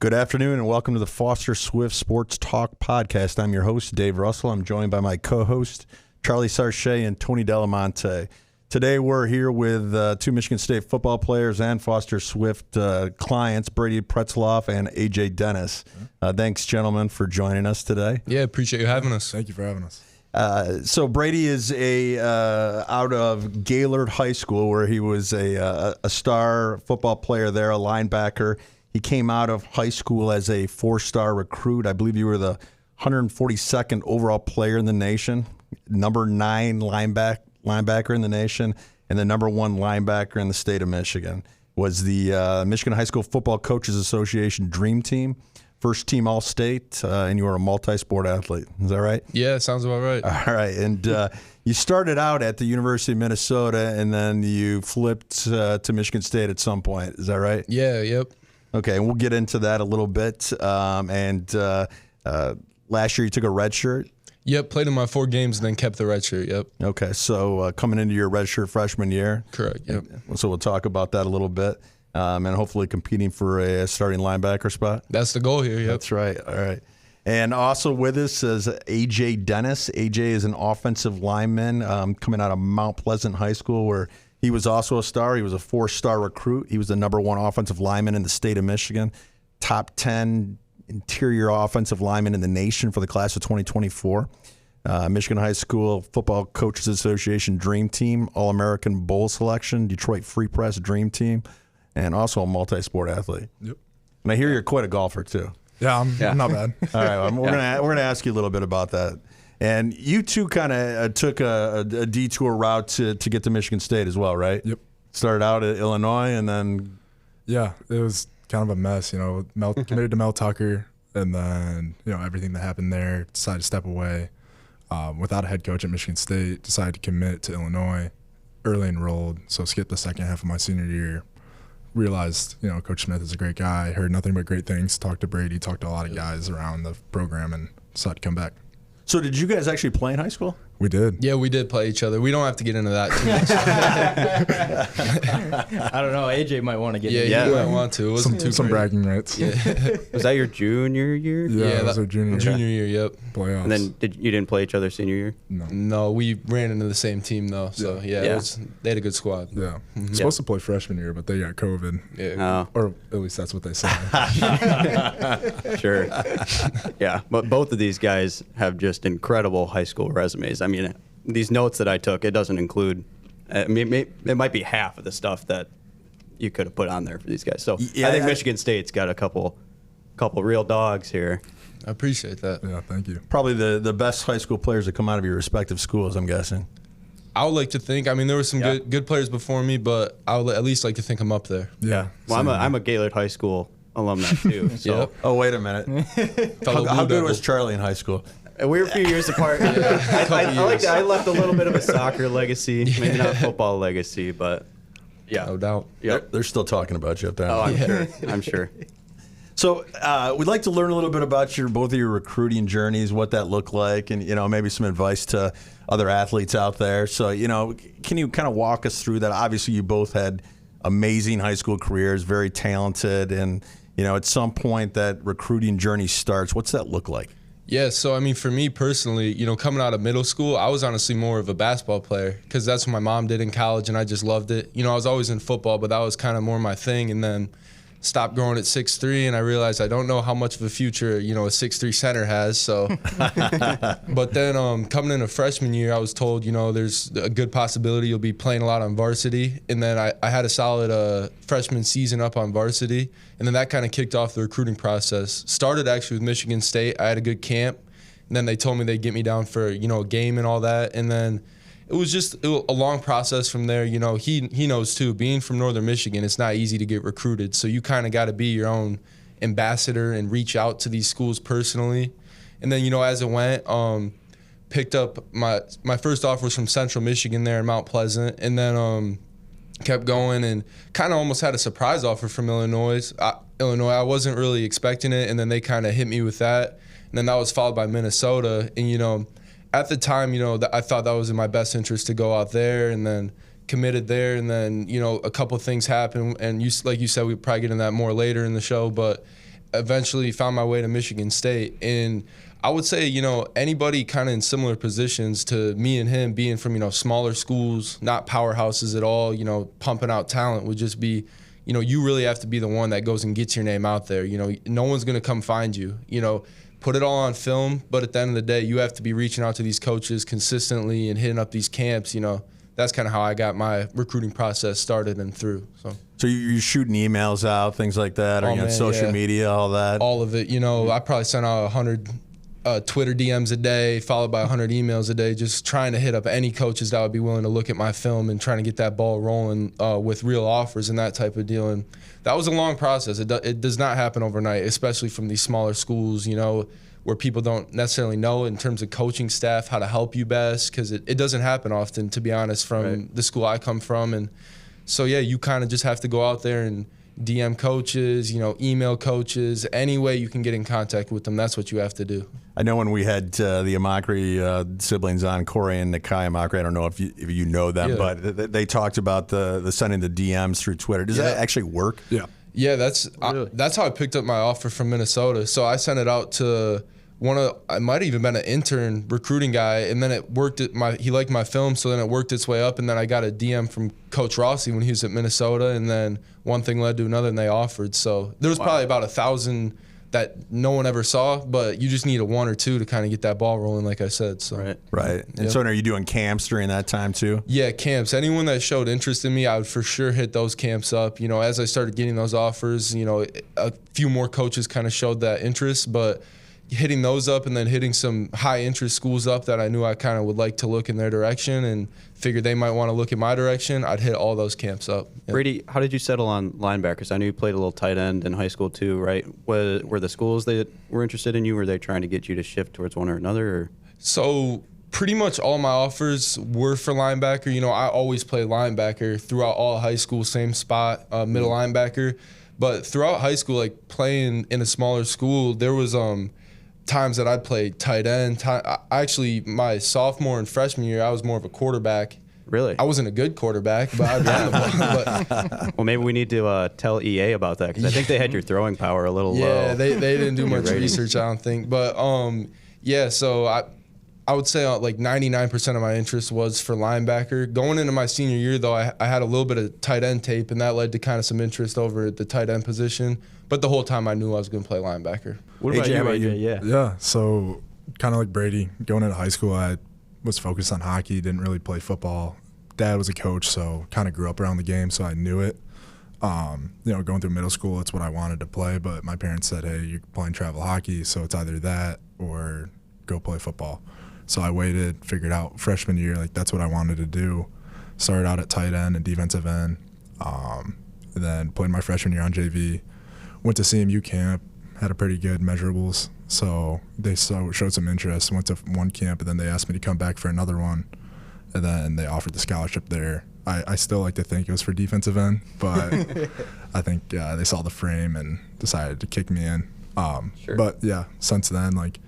Good afternoon and welcome to the Foster Swift Sports Talk podcast. I'm your host, Dave Russell. I'm joined by my co-host, Charlie Sarche and Tony Delamonte. Today we're here with two Michigan State football players and Foster Swift clients, Brady Pretzlaff and AJ Dennis. Thanks, gentlemen, for joining us today. Yeah, appreciate you having us. Thank you for having us. So Brady is out of Gaylord High School, where he was a star football player there, a linebacker. He came out of high school as a four-star recruit. I believe you were the 142nd overall player in the nation, number 9 linebacker in the nation, and the number 1 linebacker in the state of Michigan. Was the Michigan High School Football Coaches Association Dream Team, first team All-State, and you were a multi-sport athlete. Is that right? Yeah, sounds about right. All right, and you started out at the University of Minnesota, and then you flipped to Michigan State at some point. Is that right? Yeah, yep. Okay, and we'll get into that a little bit. And last year you took a red shirt? Yep, played in my 4 games and then kept the red shirt, yep. Okay, so coming into your red shirt freshman year? Correct, yep. So we'll talk about that a little bit. And hopefully competing for a starting linebacker spot? That's the goal here, yep. That's right, all right. And also with us is AJ Dennis. AJ is an offensive lineman coming out of Mount Pleasant High School, where he was also a star. He was a 4-star recruit. He was the number 1 offensive lineman in the state of Michigan, top 10 interior offensive lineman in the nation for the class of 2024. Michigan High School Football Coaches Association Dream Team, All-American Bowl selection, Detroit Free Press Dream Team, and also a multi-sport athlete. Yep. And I hear you're quite a golfer too. Yeah, I'm not bad. All right, we're gonna ask you a little bit about that. And you two kind of took a detour route to get to Michigan State as well, right? Yep. Started out at Illinois and then... Yeah, it was kind of a mess, committed to Mel Tucker, and then, everything that happened there, decided to step away. Without a head coach at Michigan State, decided to commit to Illinois, early enrolled, so skipped the second half of my senior year. Realized, Coach Smith is a great guy, heard nothing but great things, talked to Brady, talked to a lot of guys around the program, and decided to come back. So did you guys actually play in high school? We did. Yeah, we did play each other. We don't have to get into that too much. I don't know. AJ might want to get into that. Yeah, you might want to. It wasn't too some great. bragging rights. Yeah. Was that your junior year? Yeah, that was our junior year. Junior year, yep. Playoffs. And then you didn't play each other senior year? No, we ran into the same team, though. So, yeah. They had a good squad. Yeah. Supposed to play freshman year, but they got COVID. Yeah. Or at least that's what they say. Sure. Yeah, but both of these guys have just incredible high school resumes. I mean, these notes that I took, it doesn't include, it might be half of the stuff that you could have put on there for these guys. So I think Michigan State's got a couple real dogs here. I appreciate that. Yeah, thank you. Probably the best high school players that come out of your respective schools, I'm guessing. I would like to think. I mean, there were some good players before me, but I would at least like to think I'm up there. Yeah. Well, I'm a Gaylord High School alumni too. So. Yep. Oh, wait a minute. How good was Charlie in high school? We were a few years apart. I left a little bit of a soccer legacy, maybe not a football legacy, but yeah. No doubt. Yep. They're still talking about you up there. Oh, I'm sure. So we'd like to learn a little bit about both of your recruiting journeys, what that looked like, and maybe some advice to other athletes out there. So can you kind of walk us through that? Obviously, you both had amazing high school careers, very talented, and at some point that recruiting journey starts. What's that look like? Yeah, so I mean, for me personally, coming out of middle school, I was honestly more of a basketball player because that's what my mom did in college, and I just loved it. I was always in football, but that was kind of more my thing. And then stopped growing at 6'3", and I realized I don't know how much of a future a 6'3" center has. So, but then coming into freshman year, I was told there's a good possibility you'll be playing a lot on varsity, and then I had a solid freshman season up on varsity, and then that kind of kicked off the recruiting process. Started actually with Michigan State. I had a good camp, and then they told me they'd get me down for a game and all that, and then it was just a long process from there. He knows too, being from Northern Michigan, it's not easy to get recruited. So you kind of got to be your own ambassador and reach out to these schools personally. And then, as it went, picked up my first offer was from Central Michigan there in Mount Pleasant. And then kept going and kind of almost had a surprise offer from Illinois. I wasn't really expecting it. And then they kind of hit me with that. And then that was followed by Minnesota. And, at the time, I thought that was in my best interest to go out there, and then committed there. And then, a couple of things happened. And like you said, we'd probably get into that more later in the show. But eventually found my way to Michigan State. And I would say, you know, anybody kind of in similar positions to me and him, being from, you know, smaller schools, not powerhouses at all, you know, pumping out talent, would just be, you know, you really have to be the one that goes and gets your name out there. You know, no one's going to come find you. You know, put it all on film, but at the end of the day, you have to be reaching out to these coaches consistently and hitting up these camps. You know, that's kind of how I got my recruiting process started and through. So you're shooting emails out, things like that, or on social media, all that? All of it. You know, I probably sent out 100 Twitter DMs a day, followed by 100 emails a day, just trying to hit up any coaches that would be willing to look at my film and trying to get that ball rolling with real offers and that type of deal. And that was a long process. It does not happen overnight, especially from these smaller schools, you know, where people don't necessarily know in terms of coaching staff how to help you best, because it doesn't happen often, to be honest, from the school I come from. And so, yeah, you kind of just have to go out there and DM coaches, you know, email coaches, any way you can get in contact with them. That's what you have to do. I know when we had the Amakri siblings on, Corey and Nakai Amakri, I don't know if you know them, but they talked about the sending the DMs through Twitter. Does that actually work? Yeah. Yeah, that's how I picked up my offer from Minnesota. So I sent it out to I might have even been an intern recruiting guy, and then it worked he liked my film, so then it worked its way up, and then I got a DM from Coach Rossi when he was at Minnesota, and then one thing led to another, and they offered. So there was probably about 1,000 that no one ever saw, but you just need a 1 or 2 to kind of get that ball rolling, like I said. So right. And so are you doing camps during that time too? Yeah, camps. Anyone that showed interest in me, I would for sure hit those camps up. You know, as I started getting those offers, you know, a few more coaches kind of showed that interest, but hitting those up and then hitting some high interest schools up that I knew I kind of would like to look in their direction and figured they might want to look in my direction, I'd hit all those camps up. Yeah. Brady, how did you settle on linebackers? I knew you played a little tight end in high school too, right? Were the schools that were interested in you, were they trying to get you to shift towards one or another? Or? So pretty much all my offers were for linebacker. You know, I always played linebacker throughout all high school, same spot, middle linebacker. But throughout high school, like playing in a smaller school, there was times that I'd play tight end. Actually, my sophomore and freshman year, I was more of a quarterback. Really? I wasn't a good quarterback, but I'd run the ball. But well, maybe we need to tell EA about that, because I think they had your throwing power a little low. Yeah, they didn't do much research, I don't think. But, yeah, so I would say like 99% of my interest was for linebacker. Going into my senior year, though, I had a little bit of tight end tape, and that led to kind of some interest over at the tight end position. But the whole time I knew I was going to play linebacker. What about you, AJ? Yeah, so kind of like Brady, going into high school, I was focused on hockey, didn't really play football. Dad was a coach, so kind of grew up around the game, so I knew it. You know, going through middle school, it's what I wanted to play, but my parents said, hey, you're playing travel hockey, so it's either that or go play football. So I waited, figured out freshman year, like that's what I wanted to do. Started out at tight end and defensive end, and then played my freshman year on JV. Went to CMU camp, had a pretty good measurables, so they showed some interest. Went to one camp, and then they asked me to come back for another one, and then they offered the scholarship there. I still like to think it was for defensive end, but I think they saw the frame and decided to kick me in. Sure. But yeah, since then, like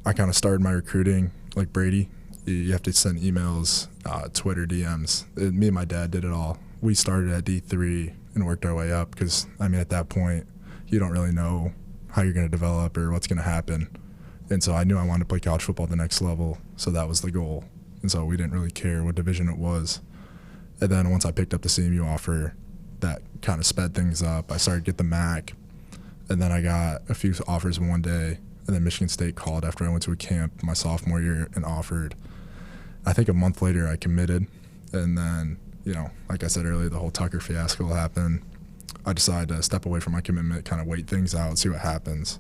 I kind of started my recruiting like Brady. You have to send emails, Twitter DMs. Me and my dad did it all. We started at D3 and worked our way up because, I mean, at that point, you don't really know how you're going to develop or what's going to happen. And so I knew I wanted to play college football at the next level, so that was the goal. And so we didn't really care what division it was. And then once I picked up the CMU offer, that kind of sped things up. I started to get the MAC, and then I got a few offers in one day. And then Michigan State called after I went to a camp my sophomore year and offered. I think a month later I committed. And then, you know, like I said earlier, the whole Tucker fiasco happened. I decided to step away from my commitment, kind of wait things out, see what happens.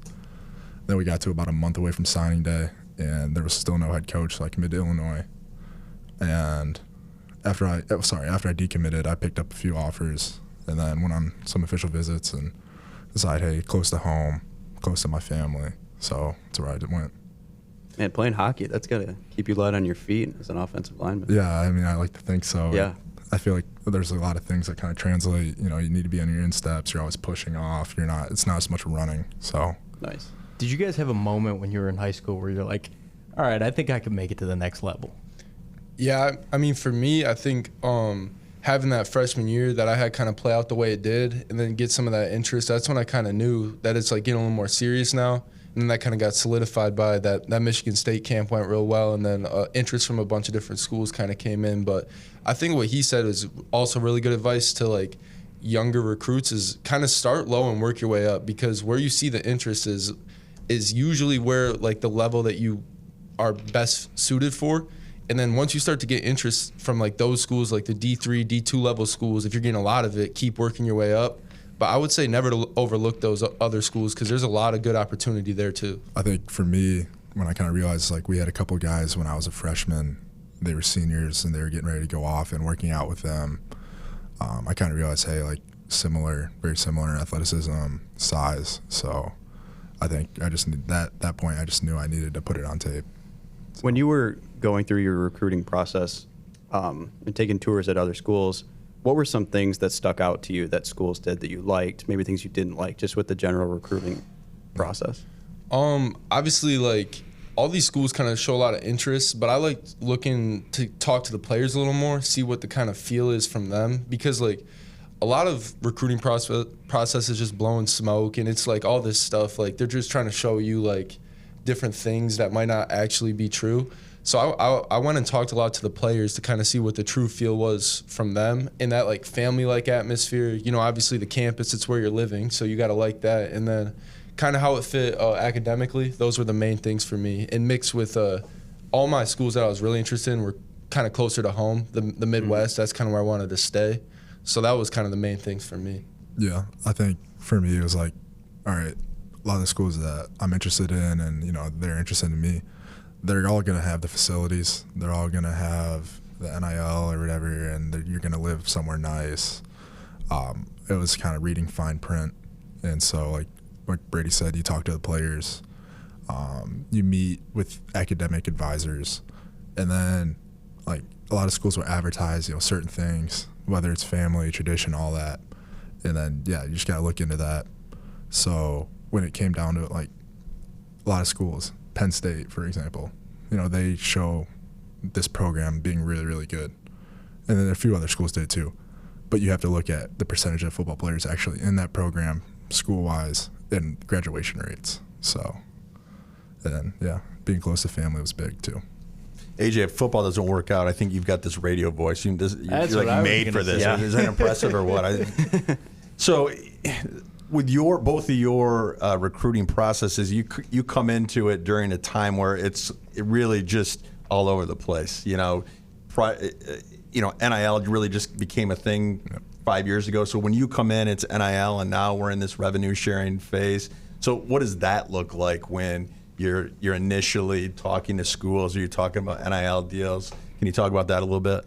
Then we got to about a month away from signing day, and there was still no head coach, so I committed to Illinois. And after I decommitted, I picked up a few offers and then went on some official visits and decided, hey, close to home, close to my family. So that's where I went. Man, playing hockey, that's got to keep you light on your feet as an offensive lineman. Yeah, I mean, I like to think so. Yeah. I feel like there's a lot of things that kind of translate. You know, you need to be on your insteps. You're always pushing off. It's not as much running. So nice. Did you guys have a moment when you were in high school where you're like, all right, I think I could make it to the next level? Yeah, I mean, for me, I think having that freshman year that I had kind of play out the way it did and then get some of that interest, that's when I kind of knew that it's like getting a little more serious now. And then that kind of got solidified by that Michigan State camp went real well, and then interest from a bunch of different schools kind of came in. But I think what he said is also really good advice to like younger recruits is kind of start low and work your way up, because where you see the interest is usually where like the level that you are best suited for. And then once you start to get interest from like those schools, like the D3, D2 level schools, if you're getting a lot of it, keep working your way up. But I would say never to overlook those other schools, because there's a lot of good opportunity there too. I think for me, when I kind of realized, like, we had a couple of guys when I was a freshman, they were seniors and they were getting ready to go off, and working out with them, I kind of realized, hey, like, very similar in athleticism, size. So I think I just need that point. I just knew I needed to put it on tape. When you were going through your recruiting process and taking tours at other schools, what were some things that stuck out to you that schools did that you liked, maybe things you didn't like, just with the general recruiting process? Obviously, like, all these schools kind of show a lot of interest, but I like looking to talk to the players a little more, see what the kind of feel is from them, because like a lot of recruiting process is just blowing smoke, and it's like all this stuff, like they're just trying to show you like different things that might not actually be true. So I went and talked a lot to the players to kind of see what the true feel was from them in that like family-like atmosphere. You know, obviously the campus, it's where you're living, so you got to like that. And then kind of how it fit academically. Those were the main things for me. And mixed with all my schools that I was really interested in were kind of closer to home, the Midwest. That's kind of where I wanted to stay. So that was kind of the main things for me. Yeah, I think for me it was like, all right, a lot of the schools that I'm interested in and, you know, they're interested in me, they're all going to have the facilities. They're all going to have the NIL or whatever, and you're going to live somewhere nice. It was kind of reading fine print. And so, like Brady said, you talk to the players. You meet with academic advisors. And then, like, a lot of schools will advertise, you know, certain things, whether it's family, tradition, all that. And then, yeah, you just got to look into that. So when it came down to it, like, a lot of schools, Penn State, for example, you know, they show this program being really, really good. And then a few other schools did too. But you have to look at the percentage of football players actually in that program, school-wise, and graduation rates. So, and then, yeah, being close to family was big too. AJ, if football doesn't work out, I think you've got this radio voice. You're like made for this. Yeah. Is that impressive or what? So, with both of your recruiting processes, you come into it during a time where it really just all over the place. You know, NIL really just became a thing 5 years ago. So when you come in, it's NIL, and now we're in this revenue sharing phase. So what does that look like when you're initially talking to schools, or you're talking about NIL deals? Can you talk about that a little bit?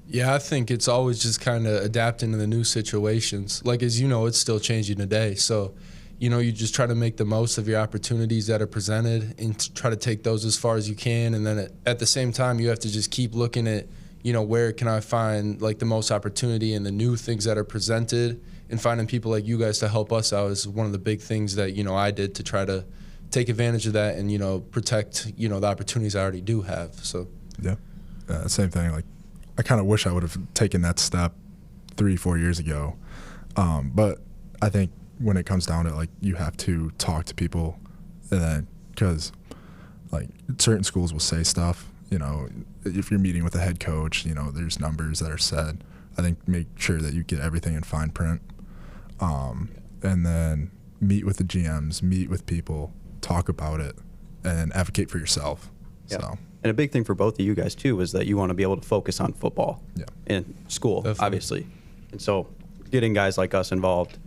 Yeah, I think it's always just kind of adapting to the new situations. Like, as you know, it's still changing today. So, you know, you just try to make the most of your opportunities that are presented and try to take those as far as you can. And then at the same time, you have to just keep looking at, you know, where can I find like the most opportunity and the new things that are presented, and finding people like you guys to help us out is one of the big things that, you know, I did to try to take advantage of that and, you know, protect, you know, the opportunities I already do have. So, yeah, same thing. Like, I kind of wish I would have taken that step 3-4 years ago. But I think when it comes down to it, like, you have to talk to people, and then, because like certain schools will say stuff, you know, if you're meeting with a head coach, you know, there's numbers that are said. I think make sure that you get everything in fine print. And then meet with the GMs, meet with people, talk about it, and advocate for yourself. Yeah. So. And a big thing for both of you guys, too, is that you want to be able to focus on football in school, Definitely. Obviously. And so getting guys like us involved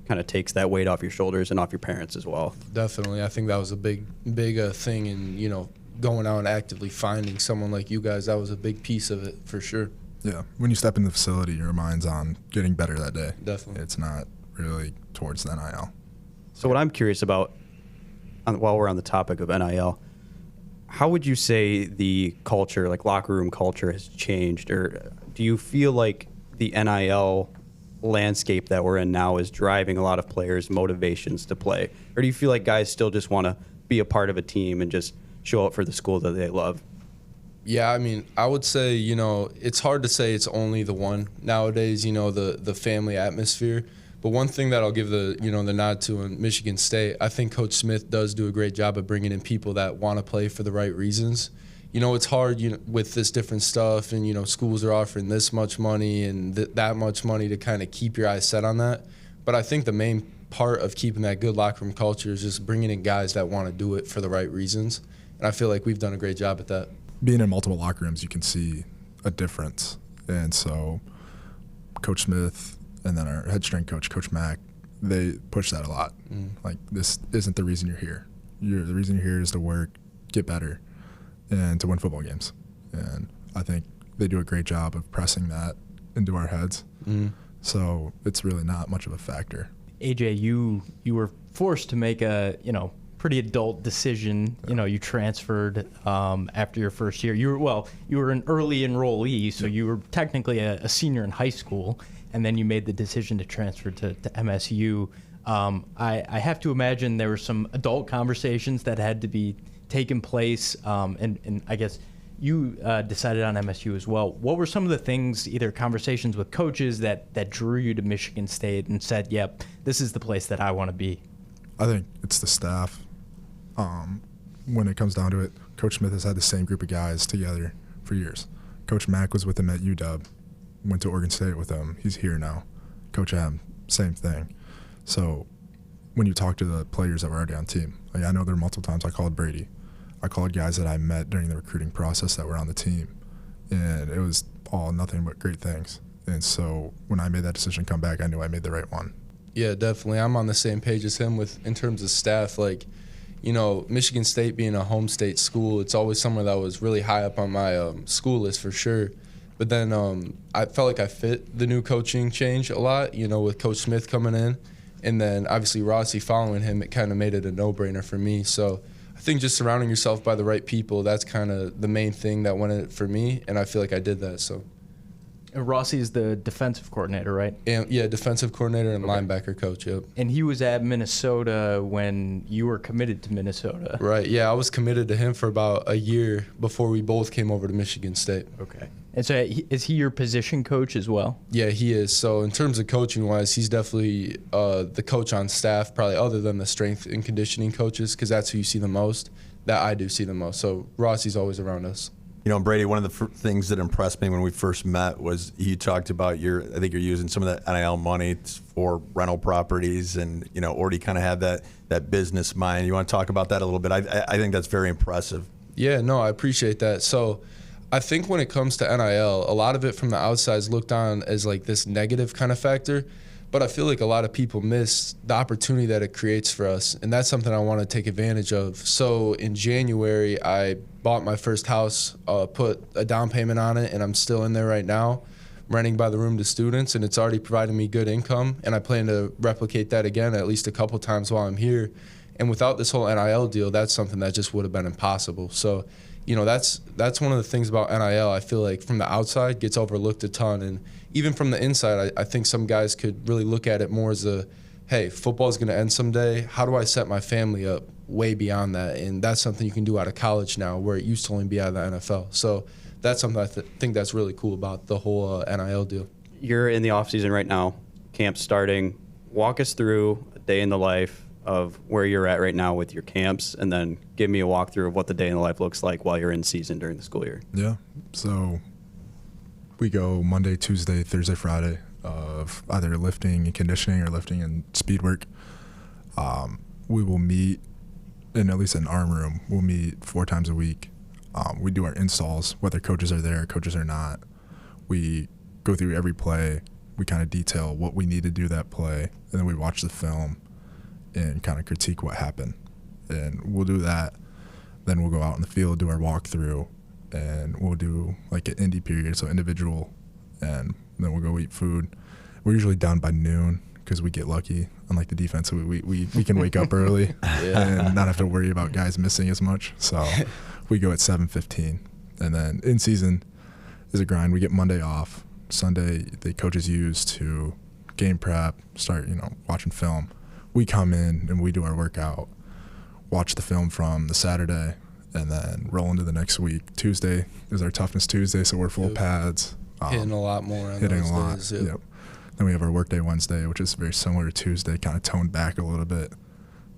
kind of takes that weight off your shoulders and off your parents as well. Definitely. I think that was a big thing, and, you know, going out and actively finding someone like you guys, that was a big piece of it for sure. Yeah. When you step in the facility, your mind's on getting better that day. Definitely. It's not really towards the NIL. So what I'm curious about, while we're on the topic of NIL, how would you say the culture, like locker room culture, has changed? Or do you feel like the NIL landscape that we're in now is driving a lot of players' motivations to play? Or do you feel like guys still just want to be a part of a team and just show up for the school that they love? Yeah, I mean, I would say, it's hard to say it's only the one nowadays, the family atmosphere. But one thing that I'll give the nod to in Michigan State, I think Coach Smith does do a great job of bringing in people that want to play for the right reasons. It's hard, with this different stuff, and schools are offering this much money and that much money to kind of keep your eyes set on that. But I think the main part of keeping that good locker room culture is just bringing in guys that want to do it for the right reasons. And I feel like we've done a great job at that. Being in multiple locker rooms, you can see a difference. And so Coach Smith and then our head strength coach, Coach Mack, they push that a lot. Like, this isn't the reason you're here. The reason you're here is to work, get better, and to win football games. And I think they do a great job of pressing that into our heads. So it's really not much of a factor. AJ, you were forced to make a pretty adult decision. You transferred after your first year. You were an early enrollee, so you were technically a senior in high school, and then you made the decision to transfer to MSU. I have to imagine there were some adult conversations that had to be taken place, and I guess you decided on MSU as well. What were some of the things, either conversations with coaches that drew you to Michigan State and said, yep, this is the place that I want to be? I think it's the staff. When it comes down to it, Coach Smith has had the same group of guys together for years. Coach Mack was with him at UW, went to Oregon State with him. He's here now. Coach M, same thing. So when you talk to the players that were already on team, like, I know there were multiple times I called Brady. I called guys that I met during the recruiting process that were on the team, and it was all nothing but great things. And so when I made that decision to come back, I knew I made the right one. Yeah, definitely. I'm on the same page as him in terms of staff. Like, Michigan State being a home state school, it's always somewhere that was really high up on my school list for sure. But then I felt like I fit the new coaching change a lot, with Coach Smith coming in. And then obviously Rossi following him, it kind of made it a no-brainer for me. So I think just surrounding yourself by the right people, that's kind of the main thing that went in it for me, and I feel like I did that. So Rossi is the defensive coordinator, right? And, yeah, defensive coordinator and linebacker coach, yep. And he was at Minnesota when you were committed to Minnesota. Right, yeah, I was committed to him for about a year before we both came over to Michigan State. Okay. And so is he your position coach as well? Yeah, he is. So in terms of coaching-wise, he's definitely the coach on staff, probably other than the strength and conditioning coaches, because that's who you see the most, that I do see the most. So Rossi's always around us. Brady, one of the things that impressed me when we first met was you talked about I think you're using some of that NIL money for rental properties, and, already kind of had that business mind. You want to talk about that a little bit? I think that's very impressive. Yeah, no, I appreciate that. So I think when it comes to NIL, a lot of it from the outside is looked on as like this negative kind of factor, but I feel like a lot of people miss the opportunity that it creates for us, and that's something I want to take advantage of. So in January, I bought my first house, put a down payment on it, and I'm still in there right now, renting by the room to students, and it's already providing me good income, and I plan to replicate that again at least a couple times while I'm here. And without this whole NIL deal, that's something that just would have been impossible. So, that's one of the things about NIL. I feel like from the outside gets overlooked a ton, and even from the inside, I think some guys could really look at it more as hey, football is going to end someday. How do I set my family up way beyond that? And that's something you can do out of college now, where it used to only be out of the NFL. So that's something I think that's really cool about the whole NIL deal. You're in the off season right now, camp's starting. Walk us through a day in the life of where you're at right now with your camps, and then give me a walkthrough of what the day in the life looks like while you're in season during the school year. Yeah. So we go Monday, Tuesday, Thursday, Friday of either lifting and conditioning or lifting and speed work. We will meet in, at least in our room, we'll meet 4 times a week. We do our installs, whether coaches are there, coaches are not. We go through every play. We kind of detail what we need to do that play, and then we watch the film and kind of critique what happened. And we'll do that. Then we'll go out in the field, do our walkthrough, and we'll do like an indie period, so individual, and then we'll go eat food. We're usually done by noon because we get lucky. Unlike the defense, we can wake up early and not have to worry about guys missing as much. So we go at 7:15, and then in season is a grind. We get Monday off. Sunday the coaches use to game prep, start watching film. We come in and we do our workout, watch the film from the Saturday, and then roll into the next week. Tuesday is our toughness Tuesday, so we're full pads. Hitting a lot more on hitting those a lot. days. Yep. Then we have our workday Wednesday, which is very similar to Tuesday, kind of toned back a little bit.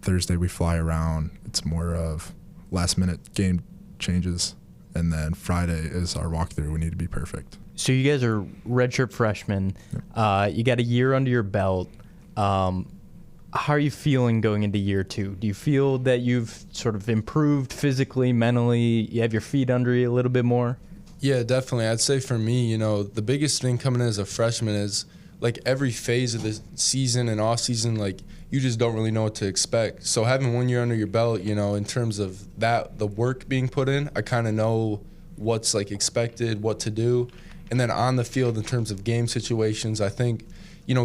Thursday we fly around. It's more of last minute game changes. And then Friday is our walkthrough. We need to be perfect. So you guys are redshirt freshmen. Yep. You got a year under your belt. How are you feeling going into year 2? Do you feel that you've sort of improved physically, mentally? You have your feet under you a little bit more? Yeah, definitely. I'd say for me, the biggest thing coming in as a freshman is like every phase of the season and off season, like you just don't really know what to expect. So having 1 year under your belt, in terms of that, the work being put in, I kind of know what's like expected, what to do. And then on the field in terms of game situations, I think,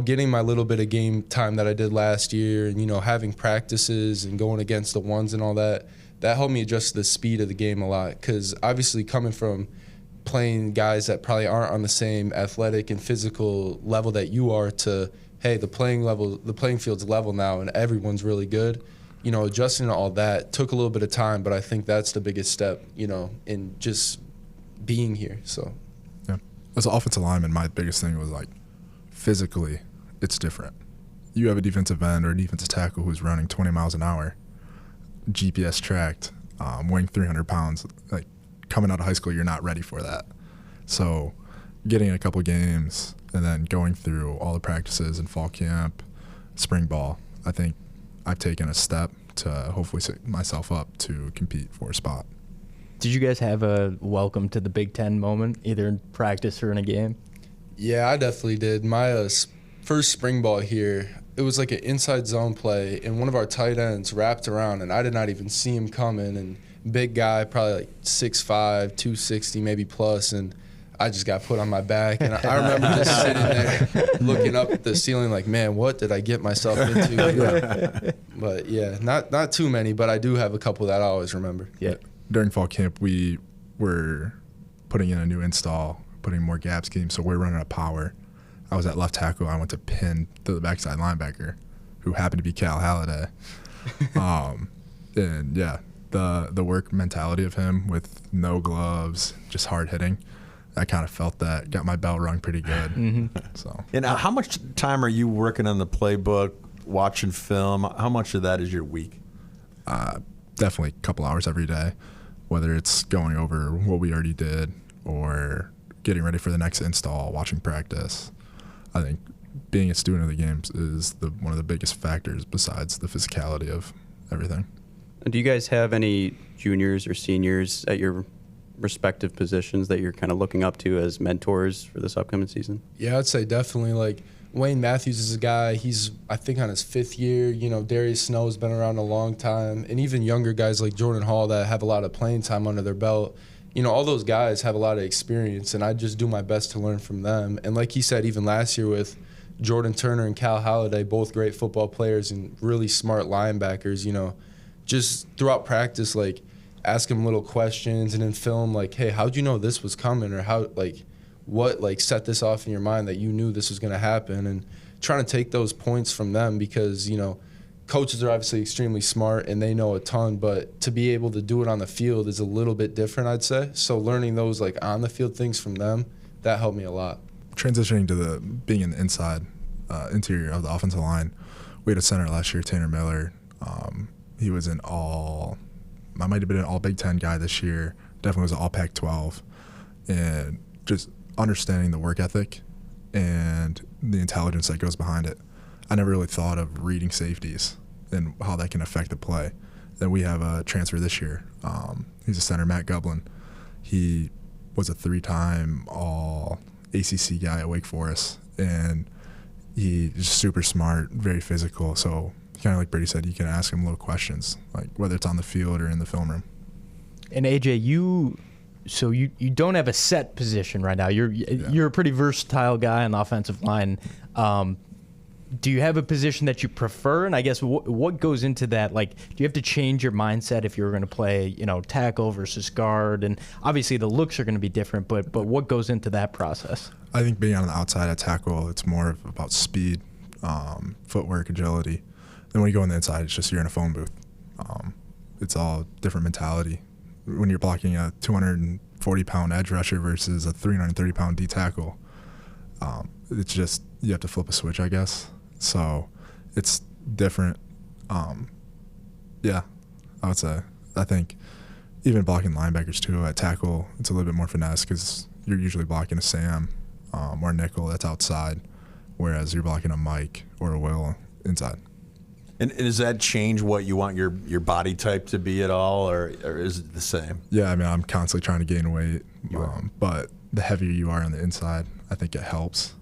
getting my little bit of game time that I did last year and, having practices and going against the ones and all that, that helped me adjust to the speed of the game a lot. Because obviously coming from playing guys that probably aren't on the same athletic and physical level that you are to, hey, the playing field's level now and everyone's really good. Adjusting to all that took a little bit of time, but I think that's the biggest step, in just being here. So, yeah, as an offensive lineman, my biggest thing was like physically, it's different. You have a defensive end or a defensive tackle who's running 20 miles an hour, GPS tracked, weighing 300 pounds. Like coming out of high school, you're not ready for that. So, getting a couple games and then going through all the practices in fall camp, spring ball, I think I've taken a step to hopefully set myself up to compete for a spot. Did you guys have a welcome to the Big Ten moment, either in practice or in a game? Yeah, I definitely did. My first spring ball here, it was like an inside zone play, and one of our tight ends wrapped around, and I did not even see him coming. And big guy, probably like 6'5", 260 maybe plus, and I just got put on my back. And I remember just sitting there looking up at the ceiling like, man, what did I get myself into? But yeah, not too many, but I do have a couple that I always remember. Yeah. During fall camp, we were putting in a new install, putting more gap scheme, so we're running a power. I was at left tackle. I went to pin to the backside linebacker, who happened to be Cal Halliday. And yeah, the work mentality of him with no gloves, just hard hitting, I kind of felt that, got my bell rung pretty good. Mm-hmm. So. And how much time are you working on the playbook, watching film? How much of that is your week? Definitely a couple hours every day, whether it's going over what we already did or getting ready for the next install, watching practice. I think being a student of the games is one of the biggest factors besides the physicality of everything. Do you guys have any juniors or seniors at your respective positions that you're kind of looking up to as mentors for this upcoming season? Yeah, I'd say definitely. Like Wayne Matthews is a guy, he's I think on his 5th year. Darius Snow's been around a long time, and even younger guys like Jordan Hall that have a lot of playing time under their belt. All those guys have a lot of experience, and I just do my best to learn from them. And like he said, even last year with Jordan Turner and Cal Halliday, both great football players and really smart linebackers, just throughout practice, like ask them little questions, and in film, like, hey, how'd you know this was coming, or what set this off in your mind that you knew this was going to happen, and trying to take those points from them because, coaches are obviously extremely smart and they know a ton, but to be able to do it on the field is a little bit different, I'd say. So learning those on the field things from them, that helped me a lot. Transitioning to being in the interior of the offensive line, we had a center last year, Tanner Miller. He was I might have been an all Big Ten guy this year, definitely was an all Pac-12, and just understanding the work ethic and the intelligence that goes behind it. I never really thought of reading safeties and how that can affect the play. Then we have a transfer this year. He's a center, Matt Gublin. He was a 3-time all ACC guy at Wake Forest, and he's super smart, very physical. So kind of like Brady said, you can ask him little questions, like whether it's on the field or in the film room. And AJ, you don't have a set position right now. You're a pretty versatile guy on the offensive line. Do you have a position that you prefer? And I guess what goes into that? Like, do you have to change your mindset if you're going to play, tackle versus guard? And obviously the looks are going to be different, but what goes into that process? I think being on the outside at tackle, it's more about speed, footwork, agility. Then when you go on the inside, it's just you're in a phone booth. It's all different mentality. when you're blocking a 240-pound edge rusher versus a 330-pound D tackle. It's just you have to flip a switch, I guess. So it's different. Yeah, I would say. I think even blocking linebackers too at tackle, it's a little bit more finesse because you're usually blocking a Sam or a nickel that's outside, whereas you're blocking a Mike or a Will inside. And does that change what you want your body type to be at all, or is it the same? Yeah, I mean, I'm constantly trying to gain weight, but the heavier you are on the inside, I think it helps.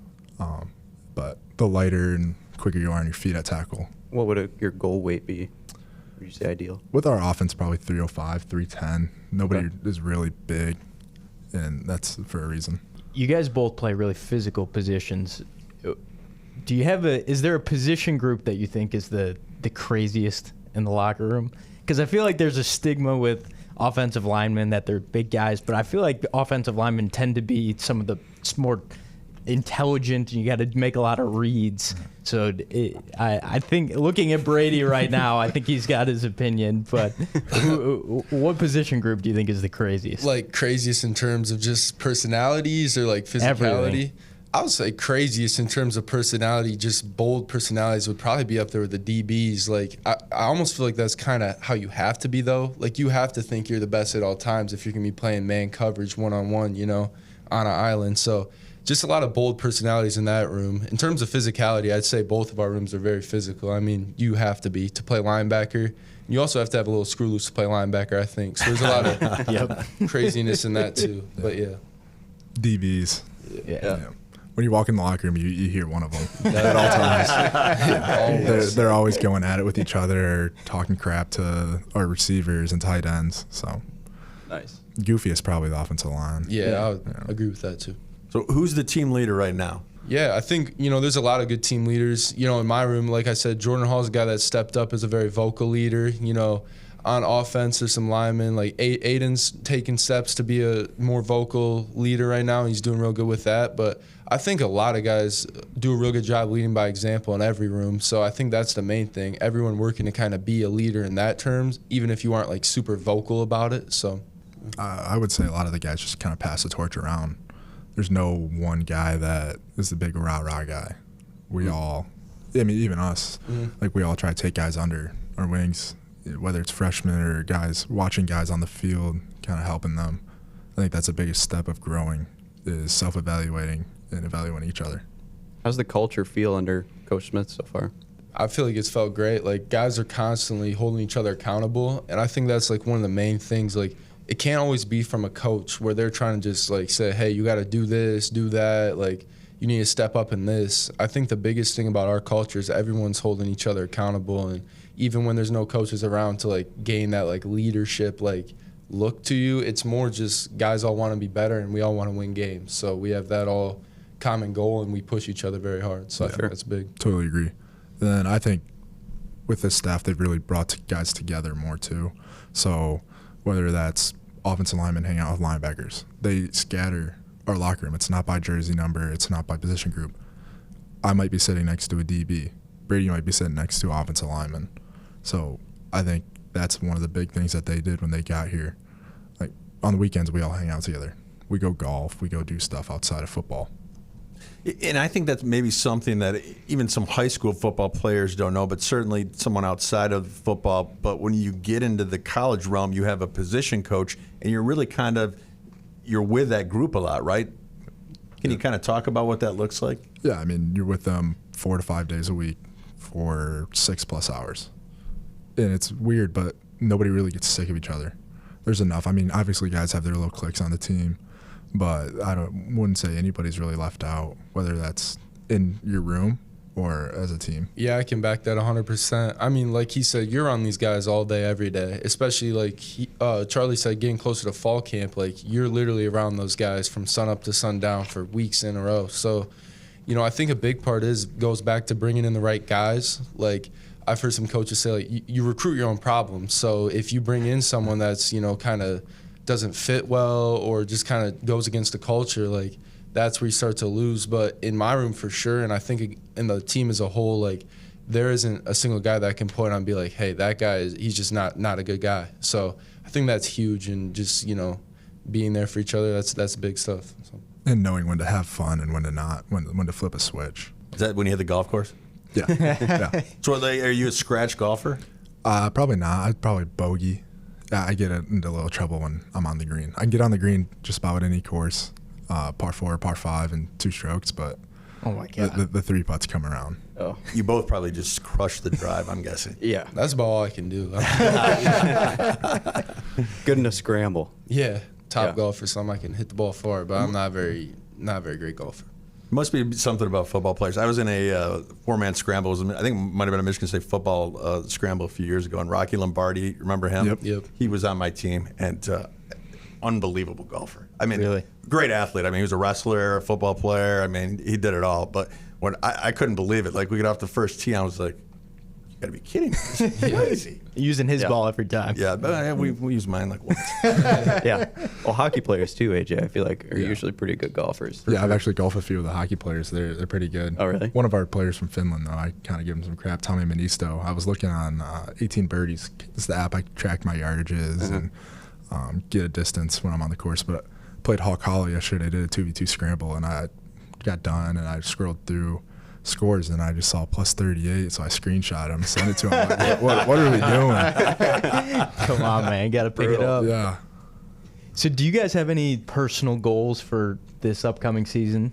But the lighter and quicker you are on your feet at tackle. What would your goal weight be? Would you say ideal? With our offense, probably 305, 310. Nobody is really big, and that's for a reason. You guys both play really physical positions. Do you have is there a position group that you think is the craziest in the locker room? Because I feel like there's a stigma with offensive linemen that they're big guys, but I feel like offensive linemen tend to be some of the more intelligent, and you got to make a lot of reads. So I think looking at Brady right now, I think he's got his opinion, but what position group do you think is the craziest? Like craziest in terms of just personalities or like physicality? Everything. I would say craziest in terms of personality, just bold personalities would probably be up there with the DBs. Like I almost feel like that's kind of how you have to be though. Like you have to think you're the best at all times if you're going to be playing man coverage one-on-one, you know, on an island. So just a lot of bold personalities in that room. In terms of physicality, I'd say both of our rooms are very physical. I mean, you have to be to play linebacker. You also have to have a little screw loose to play linebacker, I think. So there's a lot of craziness in that too. But yeah. DBs. Yeah. When you walk in the locker room, you hear one of them at all times. They're always going at it with each other, or talking crap to our receivers and tight ends. So Nice. goofiest probably the offensive line. Yeah, I would agree with that too. So who's the team leader right now? Yeah, I think, you know, there's a lot of good team leaders. You know, in my room, like I said, Jordan Hall's a guy that stepped up as a very vocal leader. You know, on offense, there's some linemen. Like Aiden's taking steps to be a more vocal leader right now, and he's doing real good with that. But I think a lot of guys do a real good job leading by example in every room. So I think that's the main thing. Everyone working to kind of be a leader in that terms, even if you aren't like super vocal about it. So I would say a lot of the guys just kind of pass the torch around. There's no one guy that is the big rah-rah guy. We all, I mean, even us, like we all try to take guys under our wings, whether it's freshmen or guys, watching guys on the field, kind of helping them. I think that's the biggest step of growing, is self-evaluating and evaluating each other. How's the culture feel under Coach Smith so far? I feel like it's felt great. Like guys are constantly holding each other accountable, and I think that's like one of the main things. Like it can't always be from a coach where they're trying to just like say, hey, you got to do this, do that. Like you need to step up in this. I think the biggest thing about our culture is everyone's holding each other accountable, and even when there's no coaches around to like gain that like leadership like look to you, it's more just guys all want to be better and we all want to win games. So we have that all common goal and we push each other very hard. So I think that's big. Totally agree. Then I think with this staff, they've really brought guys together more too. So whether that's offensive linemen hanging out with linebackers, they scatter our locker room. It's not by jersey number. It's not by position group. I might be sitting next to a DB. Brady might be sitting next to an offensive lineman. So I think that's one of the big things that they did when they got here. Like on the weekends, we all hang out together. We go golf. We go do stuff outside of football. And I think that's maybe something that even some high school football players don't know, but certainly someone outside of football. But when you get into the college realm, you have a position coach, and you're really you're with that group a lot, right? Can you kind of talk about what that looks like? Yeah, I mean, you're with them 4 to 5 days a week for 6+ hours. And it's weird, but nobody really gets sick of each other. There's enough. I mean, obviously guys have their little cliques on the team, but wouldn't say anybody's really left out, whether that's in your room or as a team. Yeah, I can back that 100%. I mean, like he said, you're on these guys all day, every day, especially like Charlie said, getting closer to fall camp, like you're literally around those guys from sun up to sundown for weeks in a row. So, you know, I think a big part goes back to bringing in the right guys. Like I've heard some coaches say, like, you recruit your own problems. So if you bring in someone that's, you know, kind of doesn't fit well or just kind of goes against the culture, like that's where you start to lose. But in my room for sure, and I think in the team as a whole, like there isn't a single guy that I can point on and be like, hey, that guy he's just not a good guy. So I think that's huge, and just, you know, being there for each other, that's big stuff. So. And knowing when to have fun and when to not, when to flip a switch. Is that when you hit the golf course? Yeah. Yeah. So are you a scratch golfer? Probably not. I'd probably bogey. I get into a little trouble when I'm on the green. I can get on the green just about any course, par 4, par 5, and 2 strokes, but Oh my God. the 3 putts come around. Oh, You both probably just crush the drive, I'm guessing. yeah. That's about all I can do. Good enough scramble. Yeah, top Yeah. golfer, something I can hit the ball far, but I'm not a very great golfer. Must be something about football players. I was in a 4-man scramble. I think it might have been a Michigan State football scramble a few years ago. And Rocky Lombardi, remember him? Yep. He was on my team, and unbelievable golfer. I mean, Really? great athlete. I mean, he was a wrestler, a football player. I mean, he did it all. But when I couldn't believe it. Like, we get off the first tee, I was like, you got to be kidding me. This is crazy. Using his Yeah. ball every time. Yeah, but we use mine like once. Yeah. Well, hockey players too, AJ, I feel like are usually pretty good golfers. Yeah, I've actually golfed a few of the hockey players. They're pretty good. Oh, really? One of our players from Finland, though, I kind of give him some crap. Tommy Manisto. I was looking on 18 Birdies. It's the app I track my yardages and get a distance when I'm on the course. But played Hawk Hollow yesterday. Did a 2v2 scramble, and I got done, and I scrolled through scores, and I just saw plus 38, so I screenshot him, sent it to him. Like, what are we doing? Come on, man. Got to pick it up. Yeah. So do you guys have any personal goals for this upcoming season?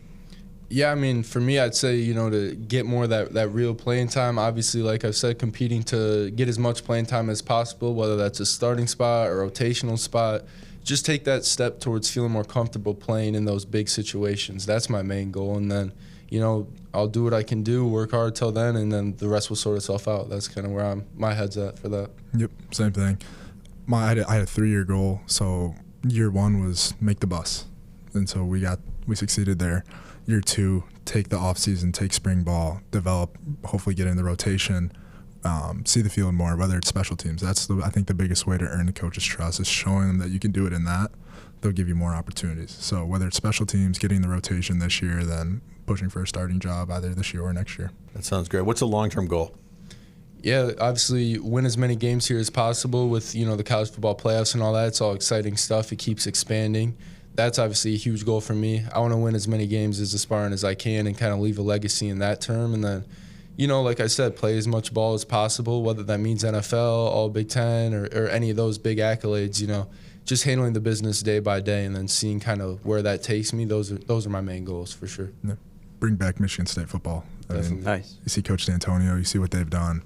Yeah, I mean, for me, I'd say, you know, to get more of that real playing time. Obviously, like I've said, competing to get as much playing time as possible, whether that's a starting spot or rotational spot. Just take that step towards feeling more comfortable playing in those big situations. That's my main goal. And then, you know, I'll do what I can do, work hard till then, and then the rest will sort itself out. That's kind of where my head's at for that. Yep, same thing. I had a 3-year goal, so year 1 was make the bus, and so we succeeded there. Year 2, take the off season, take spring ball, develop, hopefully get in the rotation, see the field more, whether it's special teams. That's I think the biggest way to earn the coach's trust is showing them that you can do it in that. They'll give you more opportunities. So whether it's special teams, getting the rotation this year, then pushing for a starting job either this year or next year. That sounds great. What's a long-term goal? Yeah, obviously win as many games here as possible with, you know, the college football playoffs and all that. It's all exciting stuff. It keeps expanding. That's obviously a huge goal for me. I want to win as many games as aspiring as I can and kind of leave a legacy in that term. And then, you know, like I said, play as much ball as possible, whether that means NFL, all Big Ten, or any of those big accolades, you know. Just handling the business day by day and then seeing kind of where that takes me. Those are my main goals for sure. Yeah. Bring back Michigan State football. Definitely. Nice. You see Coach D'Antonio, you see what they've done.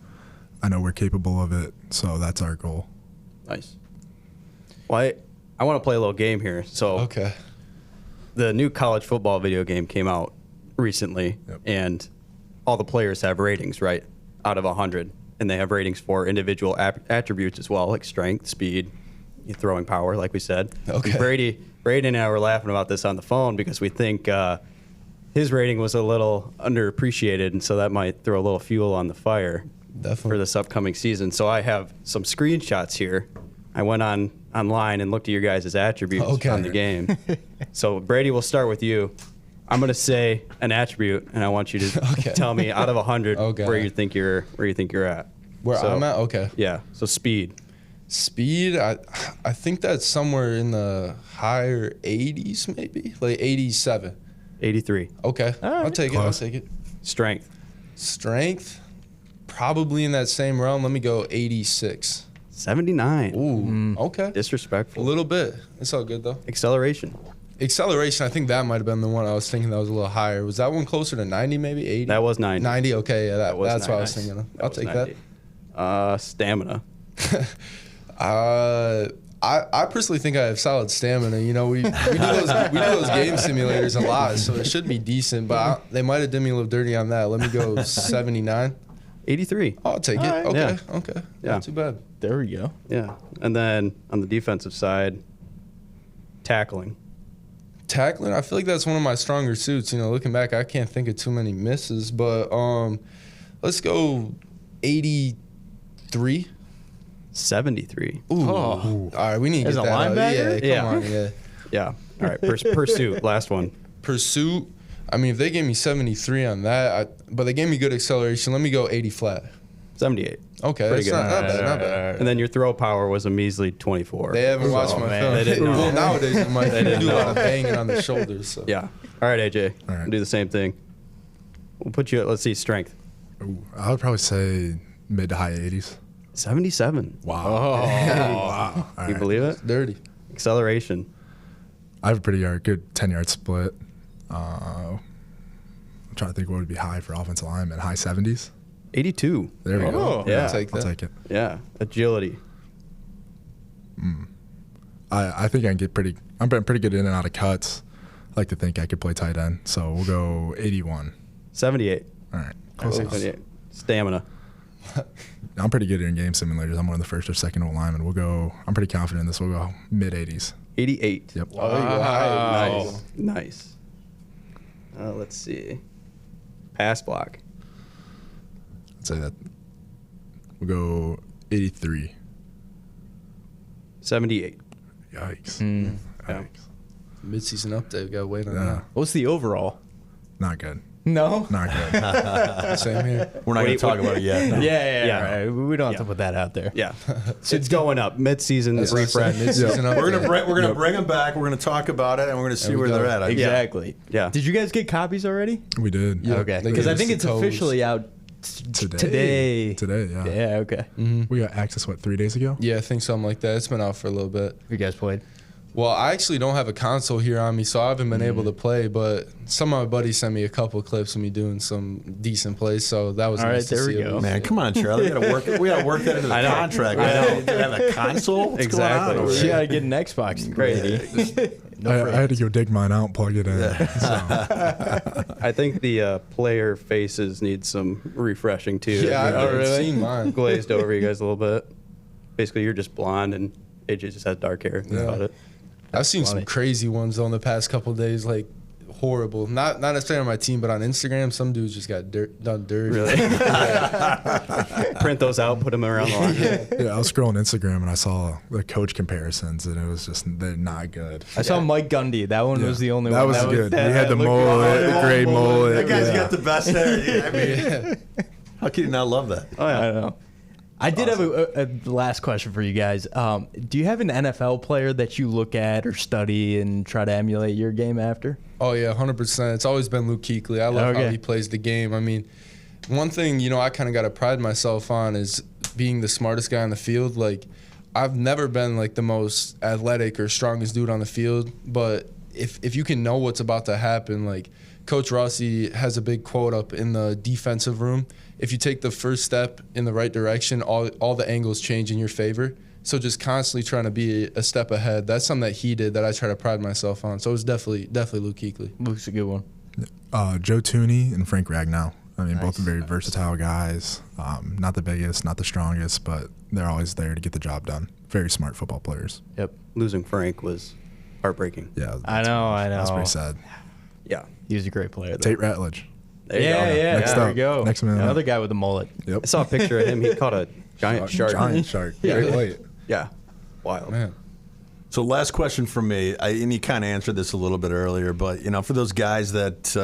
I know we're capable of it, so that's our goal. Nice. Well, I want to play a little game here. So Okay. the new college football video game came out recently, Yep. and all the players have ratings, right, out of 100. And they have ratings for individual attributes as well, like strength, speed, throwing power, like we said. Okay. And Brady and I were laughing about this on the phone because we think his rating was a little underappreciated, and so that might throw a little fuel on the fire Definitely. for this upcoming season. So I have some screenshots here. I went online and looked at your guys' attributes Okay. on the game. So Brady, we'll start with you. I'm gonna say an attribute, and I want you to Okay. tell me out of 100 Okay. where you think you're at. Where So, I'm at? Okay. Yeah. So speed. Speed, I think that's somewhere in the higher 80s, maybe like 87. 83. Okay, All right. I'll take Close. it. Strength. Strength, probably in that same realm. Let me go 86. 79. Ooh, okay. A Disrespectful. little bit. It's all good though. Acceleration. Acceleration, I think that might have been the one I was thinking that was a little higher. Was that one closer to 90, maybe 80? That was 90. 90. Okay, yeah, That was that's what I 90. was thinking of. That I'll was take 90. Stamina. that. I personally think I have solid stamina. You know, we do those game simulators a lot, so it should be decent. But they might have done me a little dirty on that. Let me go 79. 83. I'll take it. All right. Okay, Yeah. okay. Yeah. Not too bad. There we go. Yeah. And then on the defensive side, tackling. Tackling, I feel like that's one of my stronger suits. You know, looking back, I can't think of too many misses, but let's go 83. 73. Ooh. Oh. All right, we need to As get a that out. linebacker? Yeah, Yeah. come on, yeah. Yeah. All right. Pursuit. Last one. Pursuit, I mean, if they gave me 73 on that, but they gave me good acceleration, let me go 80 flat. 78. Okay, Pretty that's good. not bad, not bad. And then your throw power was a measly 24. They haven't watched my film. They didn't know. Well, nowadays they might. They do a lot of banging on the shoulders. So. Yeah. All right, AJ. All right. Do the same thing. We'll put you at, let's see, strength. Ooh, I would probably say mid to high 80s. 77. Wow. Wow. All You right. believe it? Dirty. Acceleration. I have a pretty good 10-yard split. I'm trying to think what would be high for offensive linemen. High 70s. 82. There we go. Yeah. I'll take I'll that. take it. Yeah. Agility. I think I can get pretty. I'm pretty good in and out of cuts. I like to think I could play tight end. So we'll go 81. 78. All right. Close. 78. Stamina. I'm pretty good in game simulators. I'm one of the first or second old linemen. I'm pretty confident in this. We'll go mid 80s. 88. Yep. Wow. Nice. Let's see. Pass block. I'd say that. We'll go 83. 78. Yikes. Yeah. Yikes. Mid-season update. We got to wait on Yeah. What's the overall? Not good. No. Not good. that. Same here. We're not going to talk about it yet. Yeah. Yeah. Right. We don't have Yeah. to put that out there. Yeah. It's going up. Mid-season That's what I'm saying, refresh. Mid-season update. We're gonna bring them back. We're gonna talk about it, and we're gonna see There we where go. they're at. Exactly. Yeah. Did you guys get copies already? We did. Yeah. Okay. They Because gave I us think the it's codes. officially out today. Today, yeah. Yeah. Okay. We got access, 3 days ago? Yeah, I think something like that. It's been out for a little bit. You guys played? Well, I actually don't have a console here on me, so I haven't been able to play. But some of my buddies sent me a couple of clips of me doing some decent plays, so that was All nice right, to there we see. go. Man, come on, Charlie. We gotta work that into the I know. contract. I know. We gotta have a console. What's Exactly. going on over You here? gotta get an Xbox. Brady. I had to go dig mine out and plug it in. So. I think the player faces need some refreshing too. Yeah, I I think haven't it's seen mine. glazed over you guys a little bit. Basically, you're just blonde and AJ just has dark hair. That's Yeah. about it. I've seen Funny. some crazy ones though in the past couple of days, like horrible. Not necessarily on my team, but on Instagram, some dudes just got done dirty. Really? Print those out, put them around the line. Yeah, I was scrolling Instagram and I saw the coach comparisons, and it was just, they're not good. I saw Mike Gundy. That one was the only That one. was good. We had the looked mullet, good. the gray mullet. That guy's yeah. got the best hair. Yeah, I mean, how can you not love that? Oh I yeah. don't know. I did have a last question for you guys. Do you have an NFL player that you look at or study and try to emulate your game after? Oh yeah, 100%. It's always been Luke Kuechly. I love Okay. how he plays the game. I mean, one thing I kind of got to pride myself on is being the smartest guy on the field. Like, I've never been like the most athletic or strongest dude on the field, but if you can know what's about to happen, like Coach Rossi has a big quote up in the defensive room. If you take the first step in the right direction, all the angles change in your favor. So just constantly trying to be a step ahead. That's something that he did that I try to pride myself on. So it was definitely Luke Kuechly. Luke's a good one. Joe Tooney and Frank Ragnow. I mean, both are very versatile guys. Not the biggest, not the strongest, but they're always there to get the job done. Very smart football players. Yep. Losing Frank was heartbreaking. Yeah, I know. That's pretty sad. Yeah. He was a great player. Though. Tate Ratledge. There you Yeah, go. yeah. Next there up. we go. Next man up. Another guy with a mullet. Yep. I saw a picture of him. He caught a giant shark. Giant shark. Yeah. Great weight. Yeah. Wild. Man. So last question from me, and you kind of answered this a little bit earlier, but for those guys that,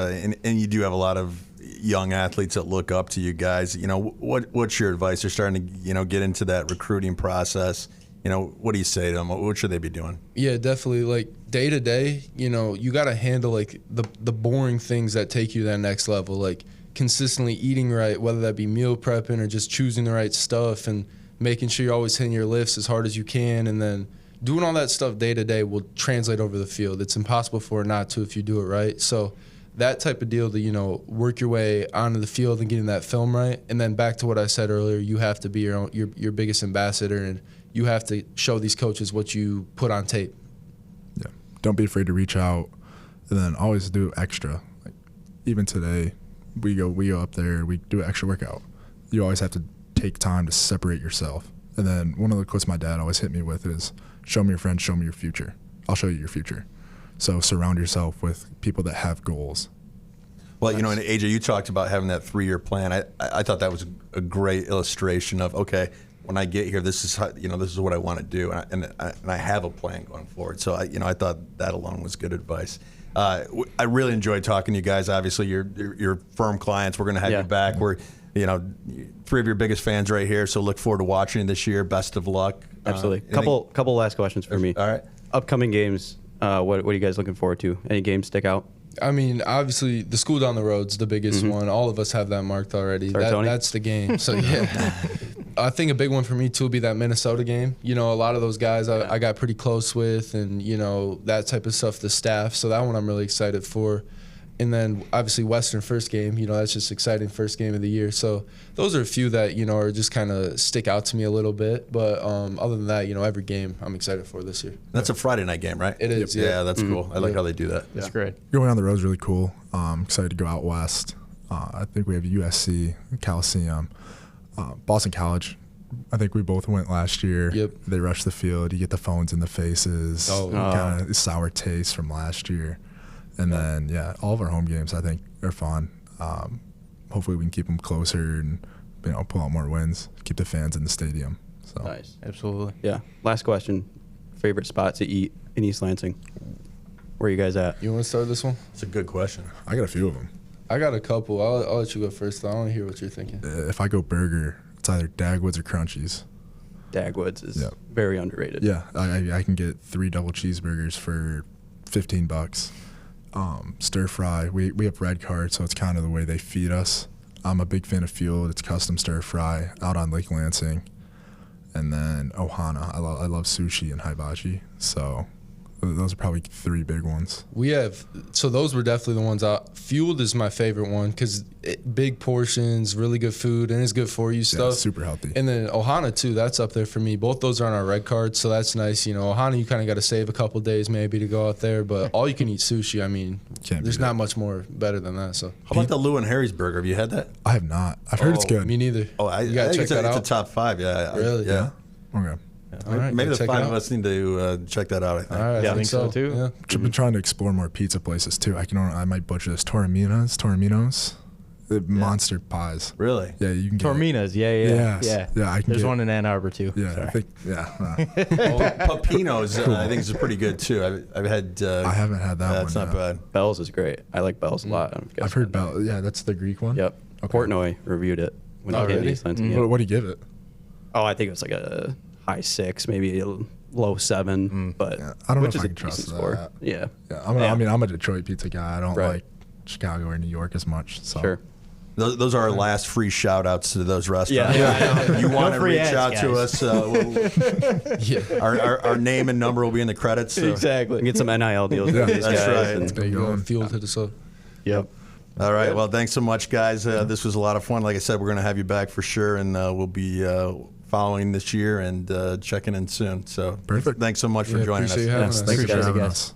and you do have a lot of young athletes that look up to you guys, what's your advice? They're starting to, get into that recruiting process. What do you say to them? What should they be doing? Yeah, definitely. Like day to day, you got to handle like the boring things that take you to that next level. Like consistently eating right, whether that be meal prepping or just choosing the right stuff and making sure you're always hitting your lifts as hard as you can. And then doing all that stuff day to day will translate over the field. It's impossible for it not to if you do it right. So that type of deal to, work your way onto the field and getting that film right. And then back to what I said earlier, you have to be your biggest ambassador, and you have to show these coaches what you put on tape. Yeah. Don't be afraid to reach out, and then always do extra. Like even today, we go up there, we do an extra workout. You always have to take time to separate yourself. And then one of the quotes my dad always hit me with is, "Show me your friends, show me your future. I'll show you your future." So surround yourself with people that have goals. Well, and AJ, you talked about having that 3-year plan. I thought that was a great illustration of, okay, when I get here, this is how, this is what I want to do, and I have a plan going forward. So I thought that alone was good advice. I really enjoyed talking to you guys. Obviously, you're firm clients. We're going to have you back. We're, three of your biggest fans right here. So look forward to watching this year. Best of luck. Absolutely. Couple last questions for me. All right. Upcoming games. What are you guys looking forward to? Any games stick out? I mean, obviously, the school down the road's the biggest one. All of us have that marked already. That's the game. So, yeah. I think a big one for me, too, will be that Minnesota game. A lot of those guys I got pretty close with and, that type of stuff, the staff. So that one I'm really excited for. And then, obviously, Western first game, that's just exciting first game of the year. So those are a few that, are just kind of stick out to me a little bit. But other than that, every game I'm excited for this year. That's a Friday night game, right? It is, yeah. That's cool. I like how they do that. That's great. Going on the road is really cool. Excited to go out west. I think we have USC, Coliseum, Boston College. I think we both went last year. Yep. They rush the field. You get the phones in the faces. Kind of sour taste from last year. And then, all of our home games, I think, are fun. Hopefully we can keep them closer and, pull out more wins, keep the fans in the stadium. So. Nice. Absolutely. Yeah. Last question. Favorite spot to eat in East Lansing? Where are you guys at? You want to start this one? It's a good question. I got a few of them. I got a couple. I'll let you go first, though. I want to hear what you're thinking. If I go burger, it's either Dagwoods or Crunchies. Dagwoods is very underrated. Yeah, I can get 3 double cheeseburgers for $15. Stir fry. We have red card, so it's kind of the way they feed us. I'm a big fan of Fueled. It's custom stir fry out on Lake Lansing. And then Ohana. I love sushi and hibachi. So those are probably 3 big ones. So those were definitely the ones out. Fueled is my favorite one because big portions, really good food, and it's good for you stuff. Super healthy. And then Ohana too, that's up there for me. Both those are on our red card, so that's nice. Ohana, you kind of got to save a couple days maybe to go out there, but all you can eat sushi. I mean, there's not much more better than that. So how about the Lou and Harry's burger? Have you had that? I have not. I've heard it's good. Me neither. You gotta check that out. It's a top 5. Yeah. Really? Yeah. Okay. All right, maybe the 5 of us need to check that out. I think. All right, I think so too. Yeah. I've been trying to explore more pizza places too. I might butcher this. Toraminos, monster pies. Really? Yeah, you can get Torminas, yeah. I can There's one in Ann Arbor too. Yeah, Sorry. I think, Pepino's, I think is pretty good too. I've had. I haven't had that one. That's not bad. Bell's is great. I like Bell's a lot. I've heard Bell. Yeah, that's the Greek one. Yep. Okay. Portnoy reviewed it when he came to East Lansing. What do you give it? Oh, I think it was like a high 6, maybe a low 7, but I don't know which if is I a can trust decent that. score. Yeah. I mean, I'm a Detroit pizza guy. I don't Right. like Chicago or New York as much. So. Sure. Those are our last free shout outs to those restaurants. Yeah. You want to free reach ads, out to guys. us. Our name and number will be in the credits. So. Exactly. Get some NIL deals with these that's guys. right. And, There you go. Fueled hit us up. yep. All right. Well, thanks so much, guys. This was a lot of fun. Like I said, we're going to have you back for sure, and we'll be following this year and checking in soon. So Perfect. Thanks so much for joining us. Appreciate you having us. Thanks for Appreciate it, having guys. us.